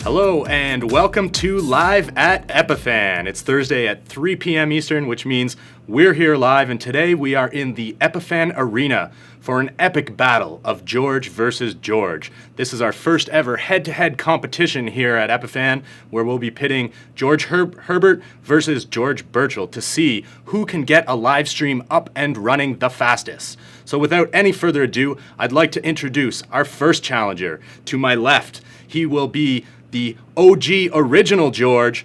Hello and welcome to Live at Epiphan. It's Thursday at 3 p.m. Eastern, which means we're here live, and today we are in the Epiphan Arena for an epic battle of George versus George. This is our first ever head-to-head competition here at Epiphan, where we'll be pitting George Herbert versus George Birchall to see who can get a live stream up and running the fastest. So without any further ado, I'd like to introduce our first challenger. To my left, he will be the OG original George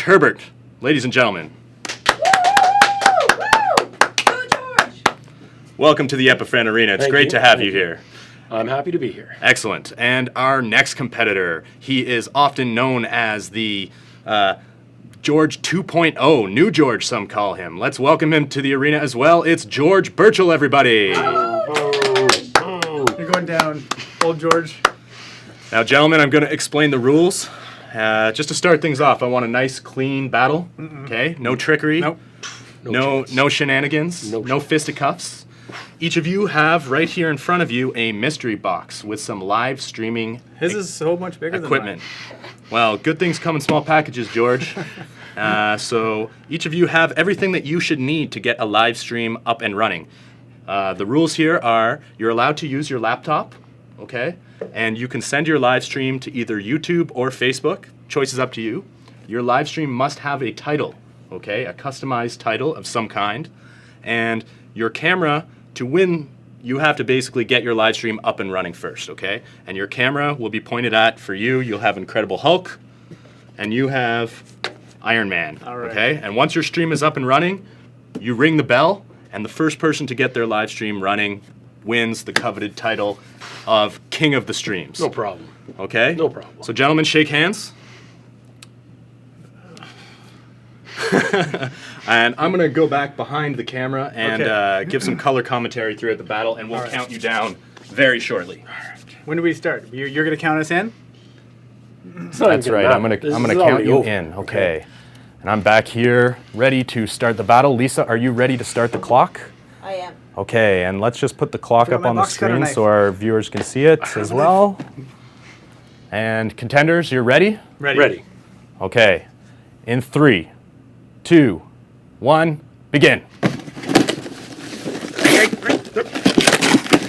Herbert. Ladies and gentlemen. Go George! Welcome to the Epiphan Arena. It's great to have you here. I'm happy to be here. Excellent. And our next competitor, he is often known as the George 2.0, New George some call him. Let's welcome him to the arena as well. It's George Birchall, everybody. You're going down, old George. Now, gentlemen, I'm going to explain the rules. Just to start things off, I want a nice, clean battle. Okay? No trickery. Nope. No shenanigans. No fisticuffs. Each of you have right here in front of you a mystery box with some live streaming His is so much bigger equipment. Well, good things come in small packages, George. So each of you have everything that you should need to get a live stream up and running. The rules here are you're allowed to use your laptop, okay? And you can send your live stream to either YouTube or Facebook. Choice is up to you. Your live stream must have a title, okay? A customized title of some kind. And your camera, to win, you have to basically get your live stream up and running first, okay? And your camera will be pointed at, for you, you'll have Incredible Hulk, and you have Iron Man, okay? And once your stream is up and running, you ring the bell, and the first person to get their live stream running wins the coveted title of King of the Streams. No problem. Okay? No problem. So gentlemen, shake hands. And I'm going to go back behind the camera and give some color commentary throughout the battle, and we'll count you down very shortly. When do we start? You're going to count us in? That's right. I'm going to count you in. Okay. And I'm back here ready to start the battle. Lisa, are you ready to start the clock? I am. Okay, and let's just put the clock up on the box cutter screen knife. so our viewers can see it as well. And contenders, you're ready? Ready. Okay. In 3, 2, 1, begin.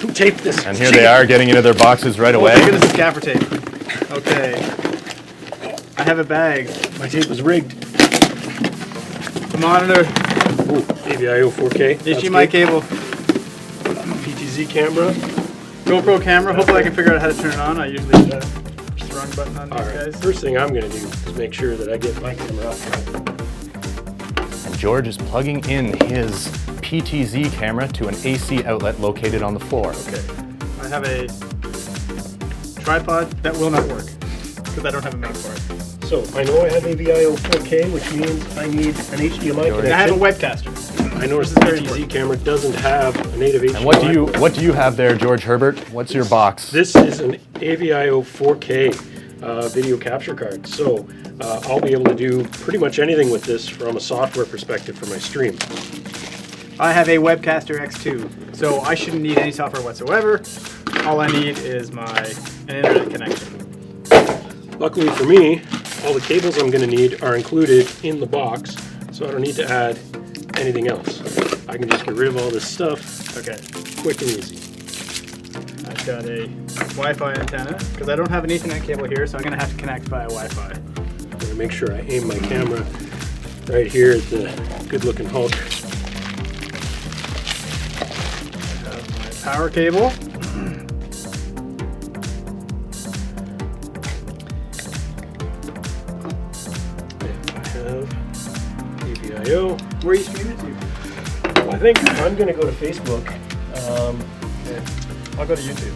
Who taped this? And here they are getting into their boxes right away. Look at this gaffer tape. Okay. I have a bag. My tape was rigged. The monitor. Ooh, AVIO 4K. HDMI cable. PTZ camera. GoPro camera. Hopefully I can figure out how to turn it on. I usually press the wrong button on these guys. First thing I'm going to do is make sure that I get my camera up. And George is plugging in his PTZ camera to an AC outlet located on the floor. Okay. I have a tripod that will not work because I don't have a mount for it. So, I know I have AVIO 4K, which means I need an HDMI connection. I have a Webcaster. I noticed the PTZ camera doesn't have a native HDMI. And what do you have there, George Herbert? What's your box? This is an AVIO 4K video capture card. So I'll be able to do pretty much anything with this from a software perspective for my stream. I have a Webcaster X2, so I shouldn't need any software whatsoever. All I need is an internet connection. Luckily for me, all the cables I'm going to need are included in the box, so I don't need to add anything else. I can just get rid of all this stuff quick and easy. I've got a Wi-Fi antenna, because I don't have an Ethernet cable here, so I'm going to have to connect via Wi-Fi. I'm going to make sure I aim my camera right here at the good-looking Hulk. I have my power cable. AVIO. Where are you streaming to? I think I'm going to go to Facebook. I'll go to YouTube.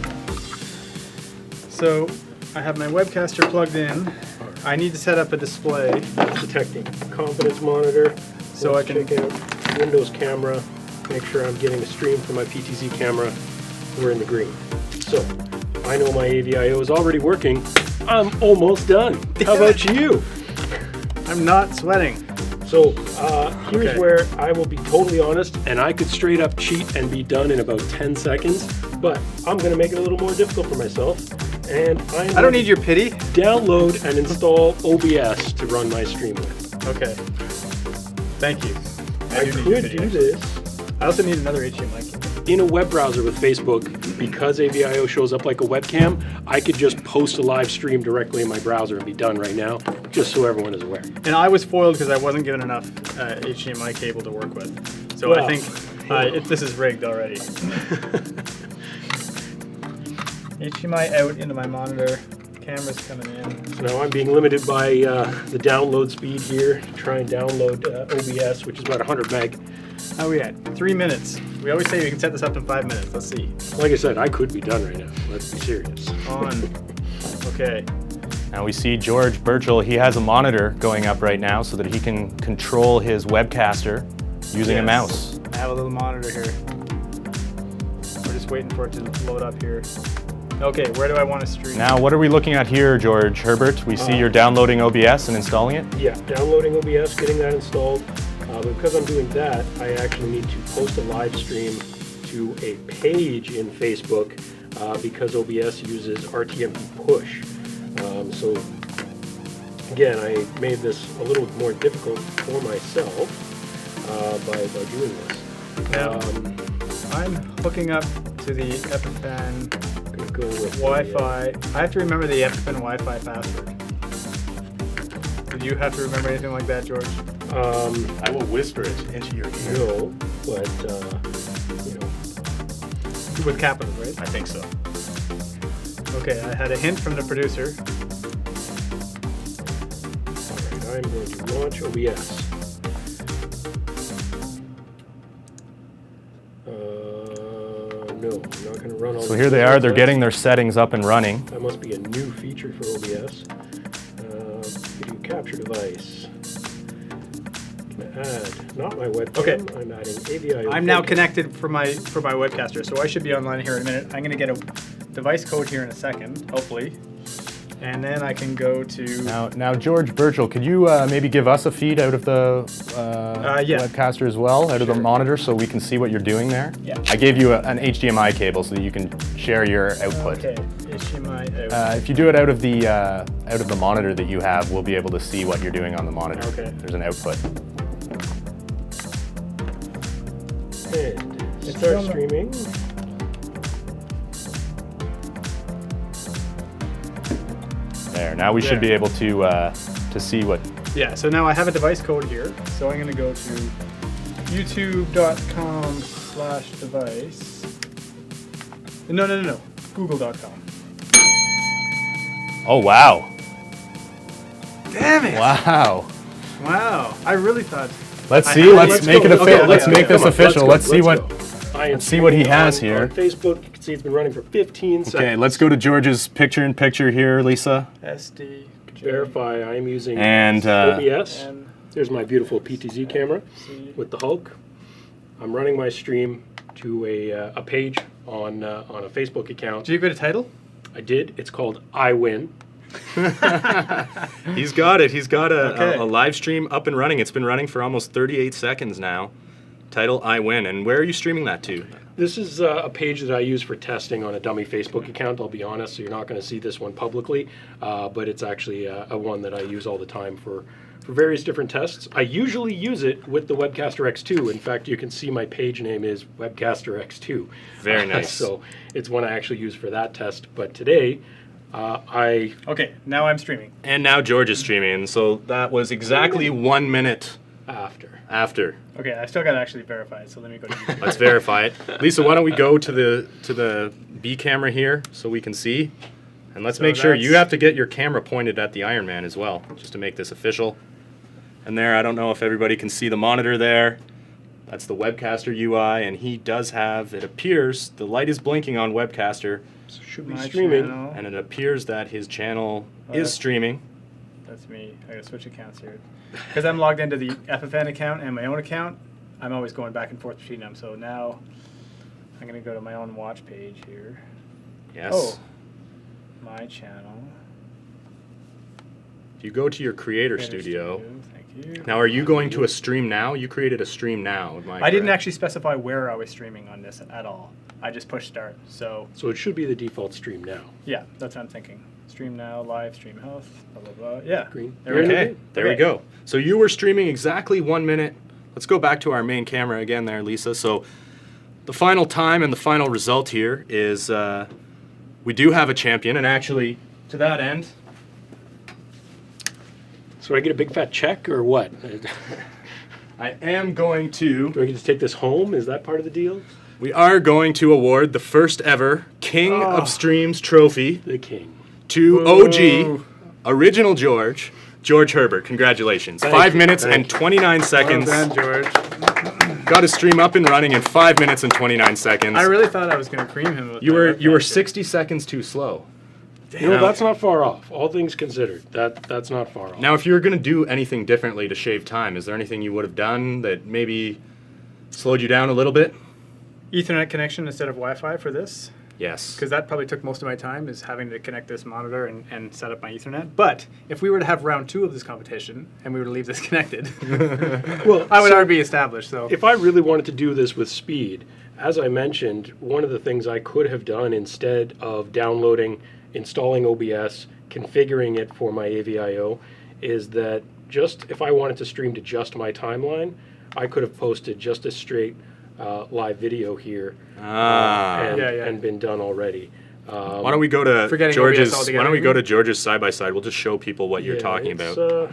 So I have my Webcaster plugged in. I need to set up a display. Detecting confidence monitor, So I can check out Windows camera, make sure I'm getting a stream from my PTZ camera. We're in the green. So I know my AVIO is already working. I'm almost done. How about you? I'm not sweating. So here's where I will be totally honest, and I could straight up cheat and be done in about 10 seconds, but I'm going to make it a little more difficult for myself. And I don't need your pity. download and install OBS to run my stream with. Okay. Thank you. I do need your could pity, do actually. this I also need another HDMI cable. in a web browser with Facebook. Because AVIO shows up like a webcam, I could just post a live stream directly in my browser and be done right now, just so everyone is aware. And I was foiled because I wasn't given enough HDMI cable to work with. So Well, I think this is rigged already. HDMI out into my monitor. Camera's coming in. So now I'm being limited by the download speed here to try and download OBS, which is about 100 meg. How are we at? 3 minutes. We always say we can set this up in 5 minutes. Let's see. Like I said, I could be done right now. Let's be serious. On. Okay. Now we see George Birchall. He has a monitor going up right now so that he can control his webcaster using a Yes. mouse. I have a little monitor here. We're just waiting for it to load up here. Okay, where do I want to stream? Now, what are we looking at here, George Herbert? We see you're downloading OBS and installing it. Yeah, downloading OBS, getting that installed. But because I'm doing that, I actually need to post a live stream to a page in Facebook because OBS uses RTMP push. So again, I made this a little more difficult for myself by doing this. Now, I'm hooking up to the Epiphan Gonna go with Wi-Fi. I have to remember the Epiphan Wi-Fi password. Did you have to remember anything like that, George? I will whisper it into your ear. no, but you know, With capitals, right? I think so. Okay, I had a hint from the producer. all right, I'm going to launch OBS. No, I'm not going to run all So the here they are. They're settings. getting their settings up and running. That must be a new feature for OBS. Video capture device. Can I add, not my webcam, Okay. I'm adding AVIO. I'm now focus. connected for my webcaster, so I should be online here in a minute. I'm going to get a device code here in a second, hopefully, and then I can go to. Now, George Birchall, could you maybe give us a feed out of the yeah. webcaster as well, out of the Sure. monitor, so we can see what you're doing there? Yeah. I gave you an HDMI cable so that you can share your output. Okay, HDMI out. If you do it out of the monitor that you have, we'll be able to see what you're doing on the monitor. Okay. There's an output. And It's start on the- streaming. There. Now we should There. be able to see what. Yeah, so now I have a device code here, so I'm going to go to youtube.com/device. No. Google.com. Oh wow! Damn it! Wow. Wow, I really thought. Let's I- see. I- Let's let's make go. it official. Okay, Let's okay, make this Come on, official. go, Let's see what. go. I am let's see what he streaming has on here. Facebook, you can see it's been running for 15 seconds. Okay, let's go to George's picture-in-picture here, Lisa. SD. Verify I'm using And OBS. N, There's my beautiful PTZ camera C. with the Hulk. I'm running my stream to a page on a Facebook account. Did you get a title? I did. It's called I Win. He's got it. He's got Okay. a live stream up and running. It's been running for almost 38 seconds now. Title I Win. And where are you streaming that to? This is a page that I use for testing on a dummy Facebook account, I'll be honest, so you're not going to see this one publicly, but it's actually a one that I use all the time for various different tests. I usually use it with the Webcaster X2. In fact, you can see my page name is Webcaster X2. Very nice. So it's one I actually use for that test, but today I... Okay, now I'm streaming. And now George is streaming. So that was exactly 1 minute after. Okay, I still got to actually verify it, so let me go to YouTube. Let's verify it. Lisa, why don't we go to the B camera here so we can see? And let's So make sure that's- you have to get your camera pointed at the Iron Man as well, just to make this official. And there, I don't know if everybody can see the monitor there. That's the Webcaster UI, and he does have, it appears, the light is blinking on Webcaster, Should be My streaming. channel. and it appears that his channel Oh, is that's- streaming. That's me. I gotta switch accounts here. Because I'm logged into the Epiphan account and my own account, I'm always going back and forth between them. So now I'm gonna go to my own watch page here. Yes. Oh, my channel. If you go to your Creator Creator Studio, Thank Thank you. Now, are you going to a stream now? You created a stream now. Am I didn't correct? actually specify where I was streaming on this at all. I just pushed start. So So it should be the default stream now. yeah, that's what I'm thinking. Stream now, live, stream health, blah, blah, blah. Yeah. Green. There we go. Okay, there we go. So you were streaming exactly 1 minute. Let's go back to our main camera again there, Lisa. So the final time and the final result here is we do have a champion, and actually, to that end, So I get a big fat check or what? I am going to... Do I get to take this home? Is that part of the deal? We are going to award the first ever King of Streams trophy The king. to Whoa. OG, original George Herbert. Congratulations. Thank 5 you, minutes thank and you. 29 seconds. Well done, George. Got his stream up and running in 5 minutes and 29 seconds. I really thought I was going to cream him. With You my were webcaster. 60 seconds too slow. You know, that's not far off. All things considered, that's not far off. Now, if you were going to do anything differently to shave time, is there anything you would have done that maybe slowed you down a little bit? Ethernet connection instead of Wi-Fi for this, Yes. because that probably took most of my time, is having to connect this monitor and set up my Ethernet. But if we were to have round 2 of this competition and we were to leave this connected, well, I would so already be established. So if I really wanted to do this with speed, as I mentioned, one of the things I could have done instead of downloading, installing OBS, configuring it for my AVIO, is that just if I wanted to stream to just my timeline, I could have posted just a straight live video here and, Yeah, yeah. and been done already. Why don't we go to Forgetting George's? OBS Why altogether, don't we you go mean? to George's side by side? We'll just show people what you're Yeah, talking it's, about.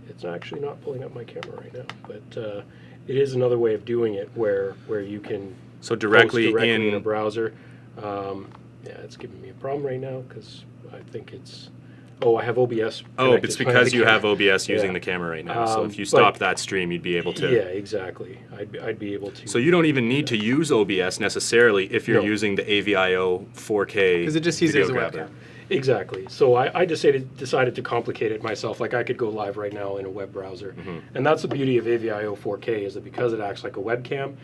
It's actually not pulling up my camera right now, but it is another way of doing it where you can So post directly in a in. browser. Yeah, it's giving me a problem right now because I think it's. Oh, I have OBS. Oh, connected it's to my because you camera. have OBS using Yeah. the camera right now. So if you But- stopped that stream, you'd be able to. Yeah, exactly. I'd be able to. So you don't even need to use OBS necessarily if you're No. using the AVIO 4K. because it just sees it as a video webcam. grabber. Exactly. So I decided to complicate it myself. Like I could go live right now in a web browser, and that's the beauty of AVIO 4K is that because it acts like a webcam,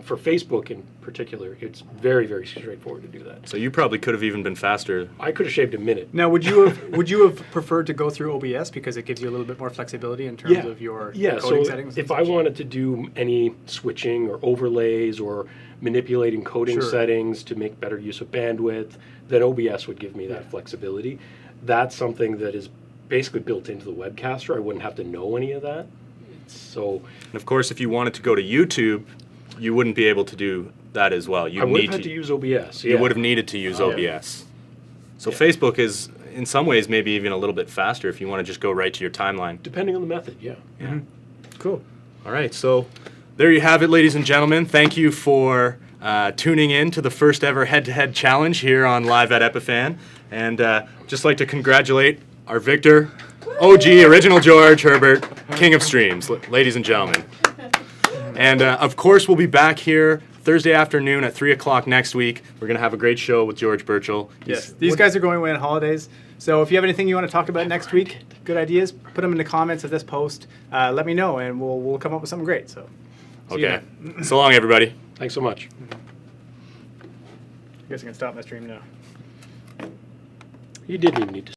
for Facebook in particular, it's very very straightforward to do that. So you probably could have even been faster. I could have shaved a minute. Now, would you have preferred to go through OBS because it gives you a little bit more flexibility in terms of your coding so settings? if I wanted to do any switching or overlays or manipulating coding Sure. settings to make better use of bandwidth, then OBS would give me that flexibility. That's something that is basically built into the Webcaster. I wouldn't have to know any of that. So And of course, if you wanted to go to YouTube, you wouldn't be able to do that as well. You I would need have had to use OBS. You would have needed to use OBS. So Facebook is, in some ways, maybe even a little bit faster if you want to just go right to your timeline. Depending on the method, yeah. Cool. All right, so there you have it, ladies and gentlemen. Thank you for tuning in to the first ever head-to-head challenge here on Live at Epiphan. And just like to congratulate our victor, OG, original George Herbert, King of Streams, ladies and gentlemen. And of course, we'll be back here Thursday afternoon at 3 o'clock next week. We're going to have a great show with George Birchall. Yes, these guys are going away on holidays. So if you have anything you want to talk about next week, good ideas, put them in the comments of this post. Let me know, and we'll come up with something great. So, see you Okay. then. So long, everybody. Thanks so much. I guess I can stop my stream now. You didn't even need to